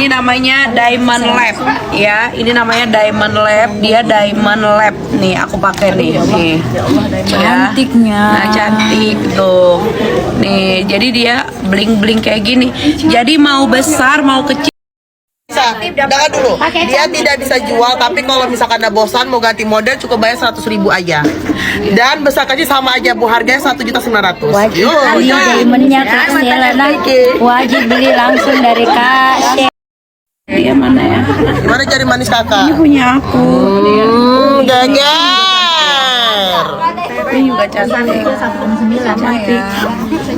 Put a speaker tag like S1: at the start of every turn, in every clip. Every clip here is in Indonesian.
S1: Ini namanya Diamond Lab ya. Ini namanya Diamond Lab. Dia Diamond Lab nih. Aku pakai nih. Nih.
S2: Cantiknya.
S1: Nah, cantik tuh. Nih, jadi dia bling-bling kayak gini. Jadi mau besar mau kecil.
S3: Jangan dulu, dia tidak bisa jual, tapi kalau misalkan Anda bosan mau ganti model cukup bayar 100.000 aja. Dan besar kecil sama aja Bu, harganya 1.900.000.
S2: Wajib beli diamondnya Kak Sheila. Wajib beli langsung dari Kak Sheila.
S1: Dia mana ya?
S3: Gimana jari manis kakak?
S1: Ini punya aku.
S3: Geger.
S1: Ini juga cantik. Cantik.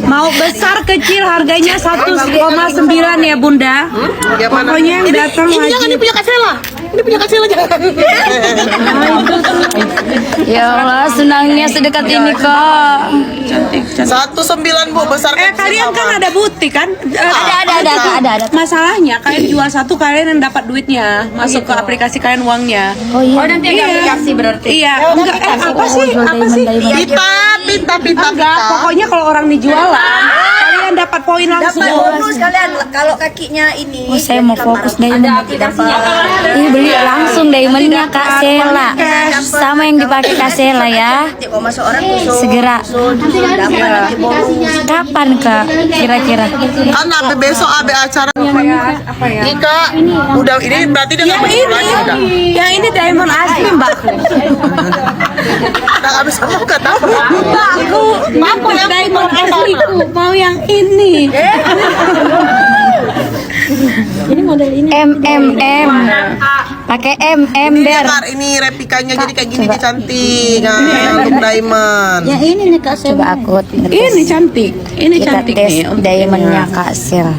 S1: Mau besar kecil harganya 1,9 ya Bunda. Pokoknya yang datang
S3: Ini
S1: wajib.
S3: jangan, ini punya Kak Sheila. Ini punya Kak Sheila jangan.
S2: Ya Allah, senangnya sedekat ini kok.
S1: Cantik, cantik.
S3: 1,9 Bu, besar kecil.
S1: Kalian kan
S3: sama.
S1: ada butik kan?
S2: Ada.
S1: Masalahnya kalian jual satu, kalian yang dapat duitnya, masuk ke aplikasi kalian uangnya.
S2: Oh iya.
S4: nanti ada aplikasi berarti.
S1: Iya, enggak apa sih? Apa sih?
S3: Pita.
S1: Enggak, pokoknya kalau orang nih jualan, kalian dapat poin langsung.
S4: Dapat bonus kalian kalau kakinya ini.
S2: Oh, saya mau fokus diamond. Ih, beli langsung diamondnya Kak Sheila. Sama yang dipakai Kak Sheila ya.
S4: Kalau masuk orang kusut.
S2: Segera.
S4: Dapat nanti bonus.
S2: Kapan Kak? Kira-kira?
S3: Kan sampai besok ada acara.
S1: Apa ya?
S3: Ini Kak, udah ini berarti dia nggak mau lagi udah.
S1: Yang ini diamond asli, Mbak.
S3: Udah habis ngomong kata.
S1: Aku diamond asliku, mau yang ini.
S2: MMM. Pakai MM
S3: Ini
S2: ber.
S3: Kak, ini replikanya jadi kayak gini dia cantik. Nah, untuk diamond.
S4: Yang ini nih Kak Sheila.
S2: Coba aku
S1: Ini cantik. Ini
S2: kita
S1: cantik
S2: tes
S1: nih. untuk
S2: diamondnya Kak Sheila.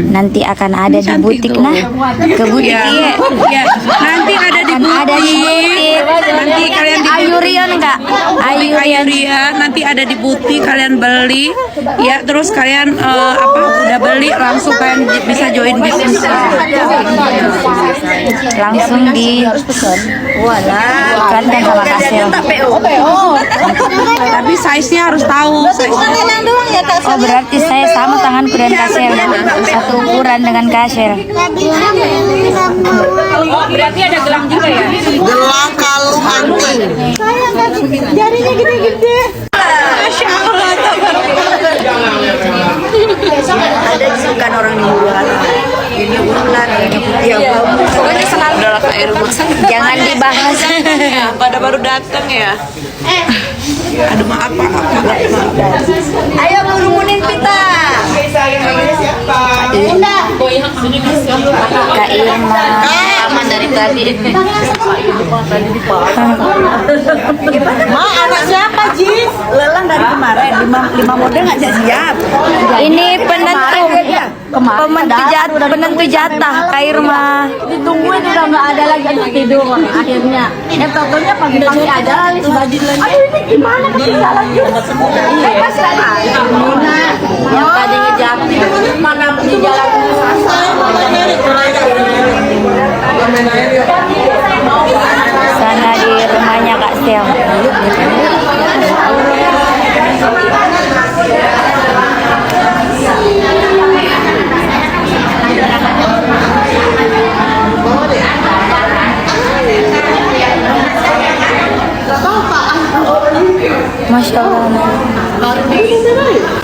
S2: Nanti akan ada di
S1: Cantik
S2: butik
S1: tuh.
S2: nah. Ke butik
S1: Ya,
S2: iya.
S1: ya. Nanti ada di
S2: Akan ada di
S1: butik.
S2: butik.
S1: Nanti kalian di
S2: Ayurion Kak. Ayurion.
S1: Ayuria nanti ada di butik, kalian beli ya, terus kalian udah beli langsung kalian bisa join bisnis.
S2: Langsung di iklankan sama Kak Sheila.
S1: Tapi size-nya harus tahu.
S2: Oh berarti saya sama tanganku dan Kak Sheila. Satu ukuran dengan Kak Sheila.
S1: Berarti ada gelang juga ya?
S3: Gelang, kalung, anting.
S1: Masya Allah.
S4: Ada bukan orang yang jualan. Ini ular, ini putih.
S1: Pokoknya selalu adalah air masak.
S2: Jangan dibahas.
S1: Pada baru datang ya. Aduh maaf Pak.
S4: Ayo kerumunin kita.
S2: Kak Irma.
S4: Aman dari tadi.
S3: Ma, anak siapa, Ji?
S4: Lelang dari kemarin 5 model nggak siap.
S2: Ini penentu jatah Kak Irma.
S4: Ditungguin udah nggak ada lagi anak tidur akhirnya. Tokonya pagi-pagi aja lagi baju lagi. Aduh ini gimana ketinggalan juga. Pasti ada. Yang tadi ngejapin mana di jalan
S2: Sana di rumahnya Kak Sheila. Masya Allah.